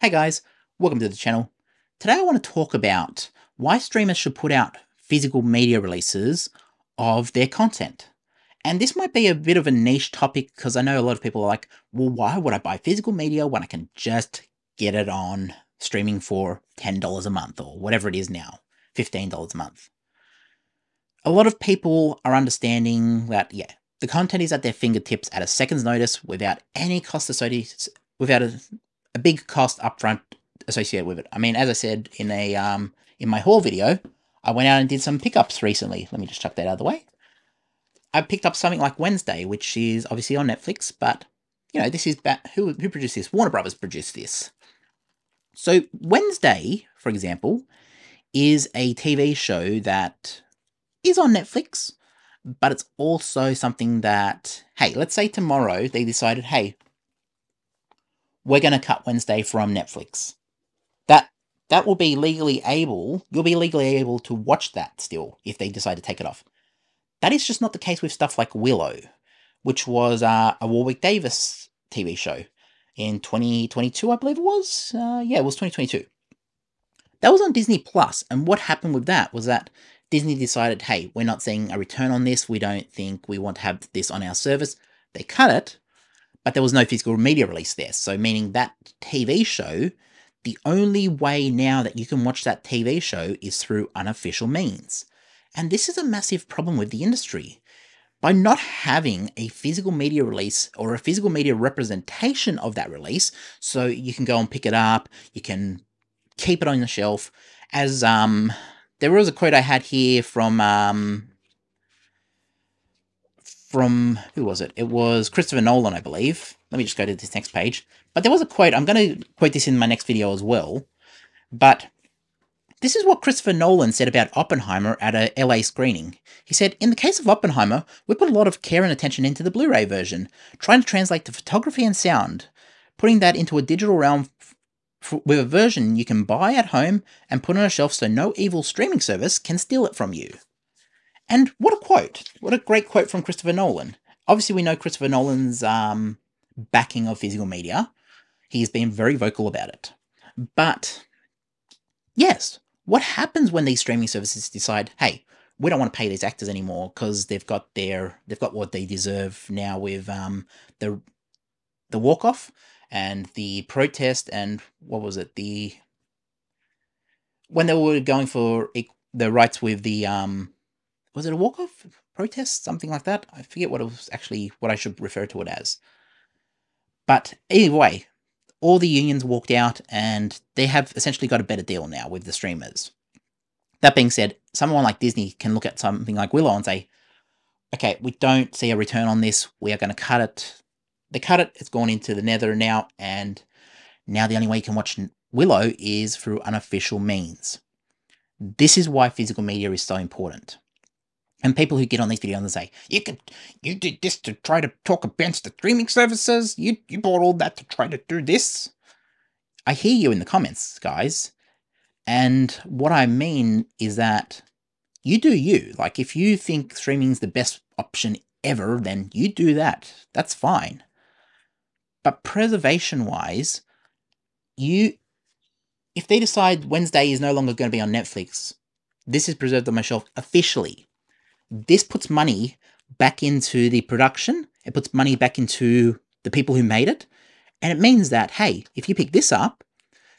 Hey guys, welcome to the channel. Today I want to talk about why streamers should put out physical media releases of their content. And this might be a bit of a niche topic because I know a lot of people are like, well, why would I buy physical media when I can just get it on streaming for $10 a month or whatever it is now, $15 a month. A lot of people are understanding that, yeah, the content is at their fingertips at a second's notice without any cost associated, without a big cost upfront associated with it. I mean, as I said in my haul video, I went out and did some pickups recently. Let me just chuck that out of the way. I picked up something like Wednesday, which is obviously on Netflix, but you know, this is who produced this? Warner Brothers produced this. So Wednesday, for example, is a TV show that is on Netflix, but it's also something that, hey, let's say tomorrow they decided, hey, we're going to cut Wednesday from Netflix. That will be legally able, you'll be legally able to watch that still if they decide to take it off. That is just not the case with stuff like Willow, which was a Warwick Davis TV show in 2022, I believe it was. Yeah, it was 2022. That was on Disney Plus, and what happened with that was that Disney decided, hey, we're not seeing a return on this. We don't think we want to have this on our service. They cut it, but there was no physical media release there. So meaning that TV show, the only way now that you can watch that TV show is through unofficial means. And this is a massive problem with the industry. By not having a physical media release or a physical media representation of that release, so you can go and pick it up, you can keep it on the shelf. As there was a quote I had here from who was it? It was Christopher Nolan, I believe. Let me just go to this next page. But there was a quote, I'm going to quote this in my next video as well, but this is what Christopher Nolan said about Oppenheimer at a LA screening. He said, in the case of Oppenheimer, we put a lot of care and attention into the Blu-ray version, trying to translate the photography and sound, putting that into a digital realm with a version you can buy at home and put on a shelf so no evil streaming service can steal it from you. And what a quote. What a great quote from Christopher Nolan. Obviously, we know Christopher Nolan's backing of physical media. He's been very vocal about it. But, yes, what happens when these streaming services decide, hey, we don't want to pay these actors anymore because they've got what they deserve now with the walk-off and the protest and what was it? When they were going for the rights with the was it a walk-off protest? Something like that? I forget what it was actually, what I should refer to it as. But either way, all the unions walked out and they have essentially got a better deal now with the streamers. That being said, someone like Disney can look at something like Willow and say, okay, we don't see a return on this. We are going to cut it. They cut it. It's gone into the nether now. And now the only way you can watch Willow is through unofficial means. This is why physical media is so important. And people who get on these videos and say, you did this to try to talk against the streaming services. You bought all that to try to do this. I hear you in the comments, guys. And what I mean is that you do you. Like, if you think streaming's the best option ever, then you do that. That's fine. But preservation-wise, if they decide Wednesday is no longer going to be on Netflix, this is preserved on my shelf officially. This puts money back into the production. It puts money back into the people who made it. And it means that, hey, if you pick this up,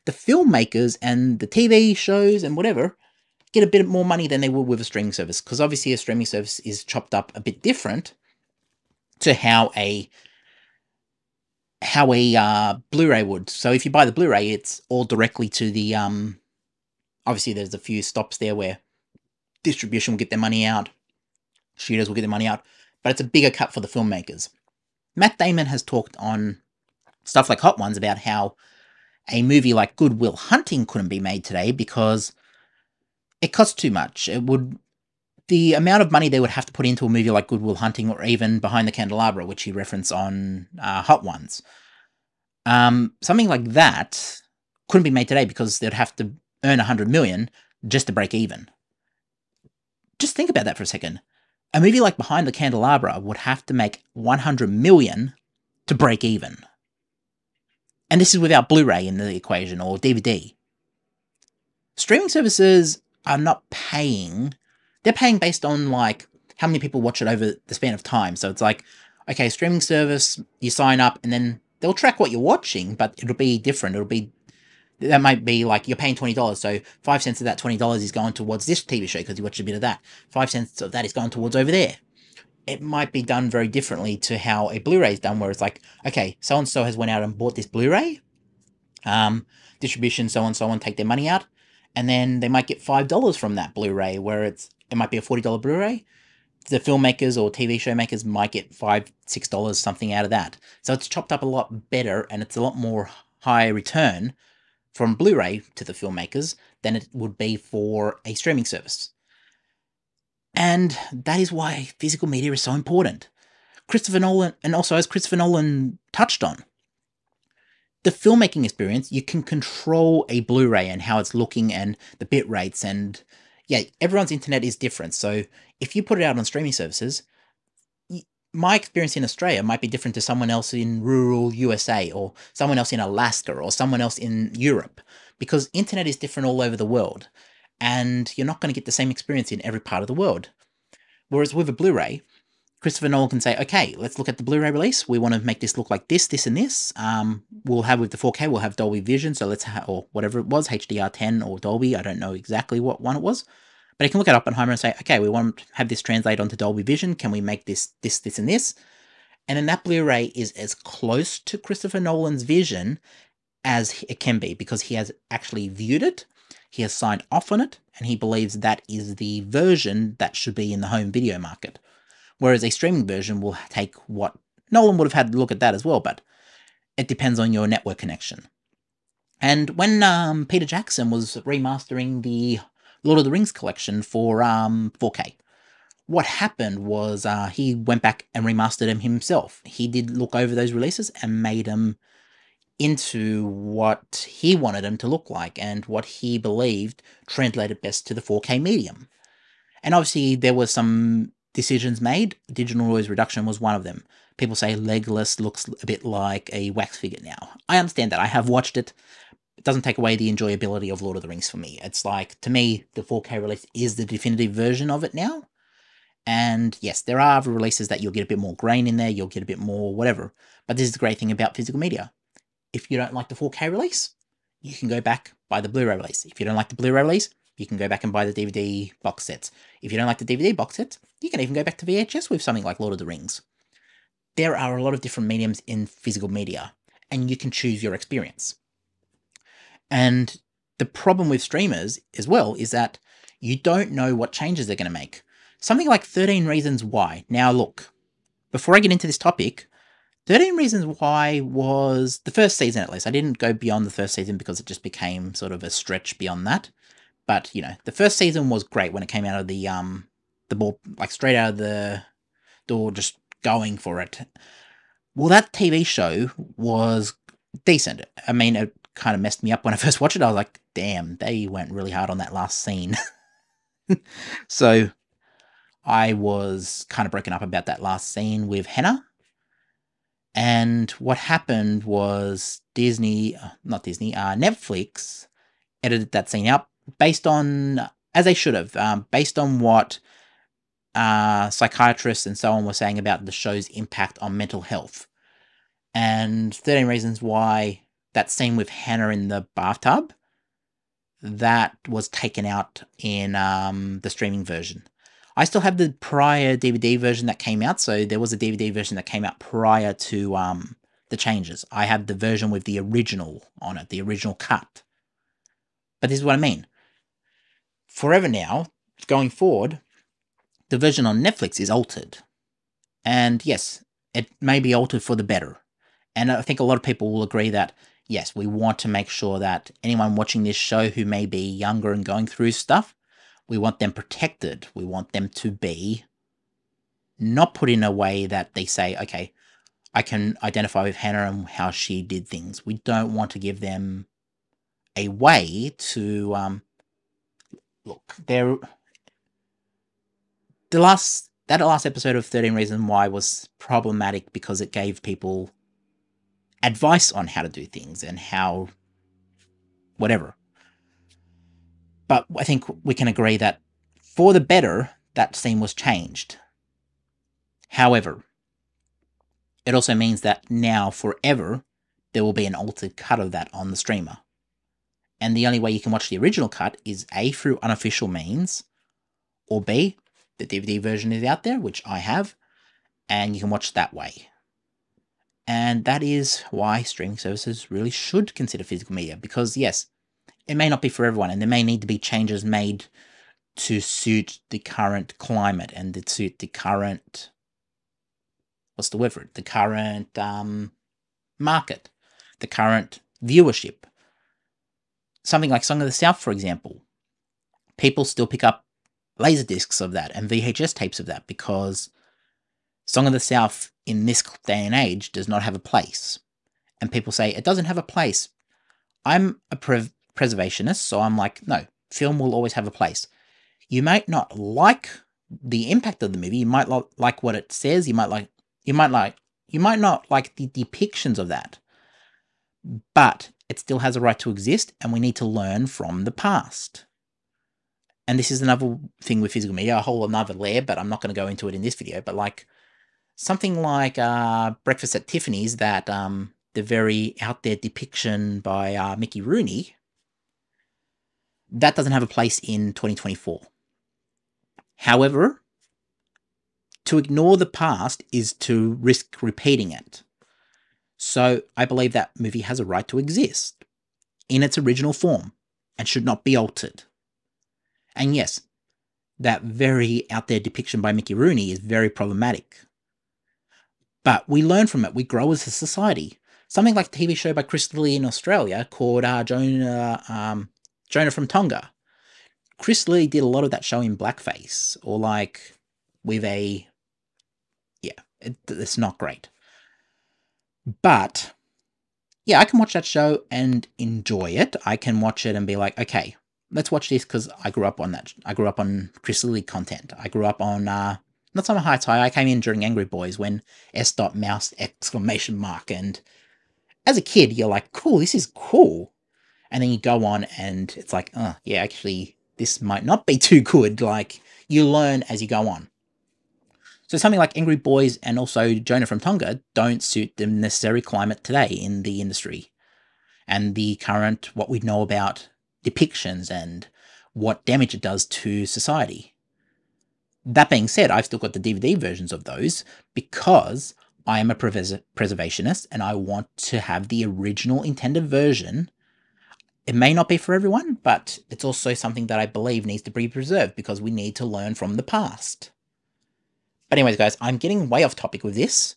the filmmakers and the TV shows and whatever get a bit more money than they would with a streaming service. Because obviously a streaming service is chopped up a bit different to how a Blu-ray would. So if you buy the Blu-ray, it's all directly to the, obviously there's a few stops there where distribution will get their money out. Shooters will get their money out, but it's a bigger cut for the filmmakers. Matt Damon has talked on stuff like Hot Ones about how a movie like Good Will Hunting couldn't be made today because it costs too much. The amount of money they would have to put into a movie like Good Will Hunting or even Behind the Candelabra, which he referenced on Hot Ones, something like that couldn't be made today because they'd have to earn $100 million just to break even. Just think about that for a second. A movie like Behind the Candelabra would have to make $100 million to break even. And this is without Blu-ray in the equation or DVD. Streaming services are not paying. They're paying based on like how many people watch it over the span of time. So it's like, okay, streaming service, you sign up and then they'll track what you're watching, but it'll be different. That might be like you're paying $20, so 5 cents of that $20 is going towards this TV show because you watched a bit of that. 5 cents of that is going towards over there. It might be done very differently to how a Blu-ray is done, where it's like, okay, so-and-so has went out and bought this Blu-ray, distribution, so-and-so take their money out, and then they might get $5 from that Blu-ray, where it might be a $40 Blu-ray. The filmmakers or TV show makers might get $5, $6, something out of that. So it's chopped up a lot better, and it's a lot more high return from Blu-ray to the filmmakers than it would be for a streaming service. And that is why physical media is so important. Christopher Nolan, and also as Christopher Nolan touched on, the filmmaking experience, you can control a Blu-ray and how it's looking and the bit rates, and yeah, everyone's internet is different. So if you put it out on streaming services, my experience in Australia might be different to someone else in rural USA or someone else in Alaska or someone else in Europe, because internet is different all over the world and you're not going to get the same experience in every part of the world. Whereas with a Blu-ray, Christopher Nolan can say, okay, let's look at the Blu-ray release. We want to make this look like this, this, and this. We'll have with the 4K, we'll have Dolby Vision. So let's have, or whatever it was, HDR10 or Dolby. I don't know exactly what one it was. But I can look at Oppenheimer and say, okay, we want to have this translate onto Dolby Vision. Can we make this, and this? And then that Blu-ray is as close to Christopher Nolan's vision as it can be, because he has actually viewed it, he has signed off on it, and he believes that is the version that should be in the home video market. Whereas a streaming version will take what Nolan would have had to look at that as well, but it depends on your network connection. And when Peter Jackson was remastering the Lord of the Rings collection for 4K, what happened was he went back and remastered them himself. He did look over those releases and made them into what he wanted them to look like and what he believed translated best to the 4K medium. And obviously there were some decisions made. Digital noise reduction was one of them. People say Legolas looks a bit like a wax figure now. I understand that. I have watched it. It doesn't take away the enjoyability of Lord of the Rings for me. It's like, to me, the 4K release is the definitive version of it now. And yes, there are other releases that you'll get a bit more grain in there, you'll get a bit more whatever. But this is the great thing about physical media. If you don't like the 4K release, you can go back, buy the Blu-ray release. If you don't like the Blu-ray release, you can go back and buy the DVD box sets. If you don't like the DVD box sets, you can even go back to VHS with something like Lord of the Rings. There are a lot of different mediums in physical media, and you can choose your experience. And the problem with streamers as well is that you don't know what changes they're going to make. Something like 13 Reasons Why. Now look, before I get into this topic, 13 Reasons Why was the first season at least. I didn't go beyond the first season because it just became sort of a stretch beyond that. But, you know, the first season was great when it came out of the ball, like straight out of the door, just going for it. Well, that TV show was decent. I mean, it kind of messed me up when I first watched it. I was like, damn, they went really hard on that last scene. So I was kind of broken up about that last scene with Henna. And what happened was Netflix edited that scene out based on, as they should have, based on what psychiatrists and so on were saying about the show's impact on mental health. And 13 Reasons Why, that scene with Hannah in the bathtub, that was taken out in the streaming version. I still have the prior DVD version that came out, so there was a DVD version that came out prior to the changes. I have the version with the original on it, the original cut. But this is what I mean. Forever now, going forward, the version on Netflix is altered. And yes, it may be altered for the better. And I think a lot of people will agree that, yes, we want to make sure that anyone watching this show who may be younger and going through stuff, we want them protected. We want them to be not put in a way that they say, okay, I can identify with Hannah and how she did things. We don't want to give them a way to look. That last episode of 13 Reasons Why was problematic because it gave people advice on how to do things and how whatever. But I think we can agree that for the better, that scene was changed. However, it also means that now forever there will be an altered cut of that on the streamer. And the only way you can watch the original cut is A, through unofficial means, or B, the DVD version is out there, which I have, and you can watch that way. And that is why streaming services really should consider physical media, because yes, it may not be for everyone, and there may need to be changes made to suit the current climate and to suit the current, what's the word for it? The current market, the current viewership. Something like Song of the South, for example. People still pick up laser discs of that and VHS tapes of that because Song of the South in this day and age does not have a place. And people say, it doesn't have a place. I'm a preservationist, so I'm like, no, film will always have a place. You might not like the impact of the movie. You might like what it says. You might not like the depictions of that. But it still has a right to exist, and we need to learn from the past. And this is another thing with physical media, a whole another layer, but I'm not going to go into it in this video. But like something like Breakfast at Tiffany's, that the very out there depiction by Mickey Rooney, that doesn't have a place in 2024. However, to ignore the past is to risk repeating it. So I believe that movie has a right to exist in its original form and should not be altered. And yes, that very out there depiction by Mickey Rooney is very problematic. But we learn from it. We grow as a society. Something like a TV show by Chris Lilly in Australia called Jonah from Tonga. Chris Lilly did a lot of that show in blackface, or like with a, it's not great. But yeah, I can watch that show and enjoy it. I can watch it and be like, okay, let's watch this because I grew up on that. I grew up on Chris Lilly content. I grew up on Not Summer Heights High. I came in during Angry Boys when S.Mouse ! And as a kid, you're like, cool, this is cool. And then you go on and it's like, oh, yeah, actually, this might not be too good. Like, you learn as you go on. So something like Angry Boys and also Jonah from Tonga don't suit the necessary climate today in the industry and the current, what we know about depictions and what damage it does to society. That being said, I've still got the DVD versions of those because I am a preservationist and I want to have the original intended version. It may not be for everyone, but it's also something that I believe needs to be preserved because we need to learn from the past. But anyways, guys, I'm getting way off topic with this.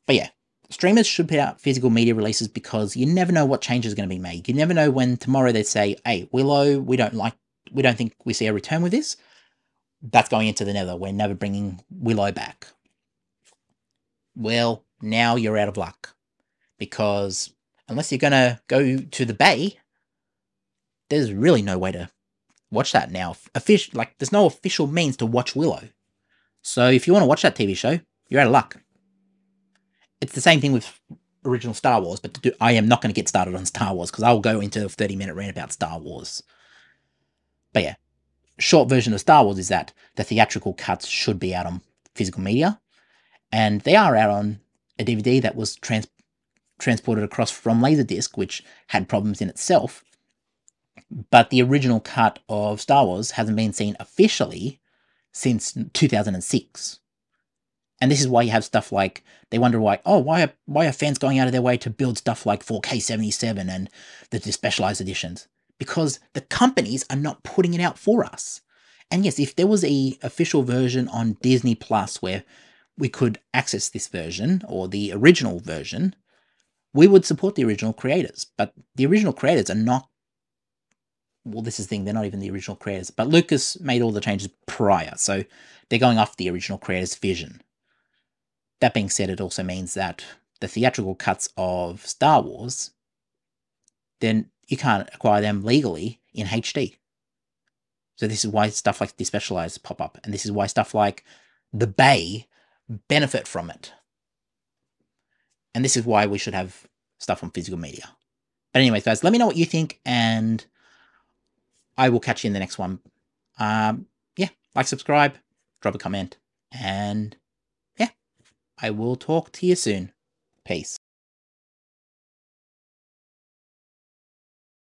But yeah, streamers should put out physical media releases because you never know what change is going to be made. You never know when tomorrow they say, hey, Willow, we don't think we see a return with this. That's going into the nether. We're never bringing Willow back. Well, now you're out of luck. Because unless you're going to go to the Bay, there's really no way to watch that now. There's no official means to watch Willow. So if you want to watch that TV show, you're out of luck. It's the same thing with original Star Wars, but I am not going to get started on Star Wars because I'll go into a 30-minute rant about Star Wars. But yeah, short version of Star Wars is that the theatrical cuts should be out on physical media, and they are out on a DVD that was transported across from Laserdisc, which had problems in itself. But the original cut of Star Wars hasn't been seen officially since 2006. And this is why you have stuff like, they wonder why are fans going out of their way to build stuff like 4K 77 and the specialized editions? Because the companies are not putting it out for us. And yes, if there was a official version on Disney Plus where we could access this version or the original version, we would support the original creators. But the original creators are not, well, this is the thing, they're not even the original creators. But Lucas made all the changes prior, so they're going off the original creators' vision. That being said, it also means that the theatrical cuts of Star Wars, then you can't acquire them legally in HD. So this is why stuff like Despecialized pop up, and this is why stuff like The Bay benefit from it. And this is why we should have stuff on physical media. But anyways, guys, let me know what you think, and I will catch you in the next one. Yeah, like, subscribe, drop a comment, and yeah, I will talk to you soon. Peace.